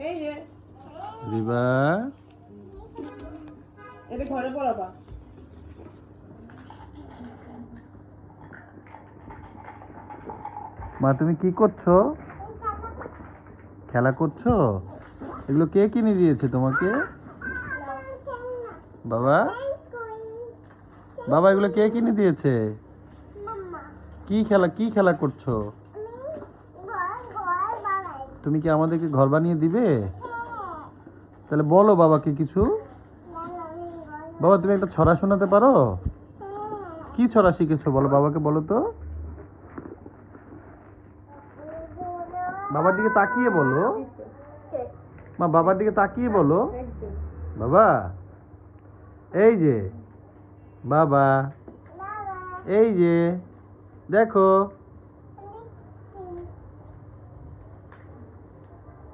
এই যে রিবা, এটা ঘরে পড়াবা। মা তুমি কি করছো? খেলা করছো? এগুলো কে কিনে দিয়েছে তোমাকে? বাবা, বাবা এগুলো কে কিনে দিয়েছে? কি খেলা করছো? তুমি কি আমাদেরকে ঘর বানিয়ে দিবে? তাহলে বলো বাবাকে কিছু। বাবা তুমি একটা ছড়া শোনাতে পারো? কি ছড়া শিখেছো বলো, বাবাকে বলো তো। বাবার দিকে তাকিয়ে বলো। মা বাবার দিকে তাকিয়ে বলো। বাবা, এই যে বাবা, এই যে দেখো।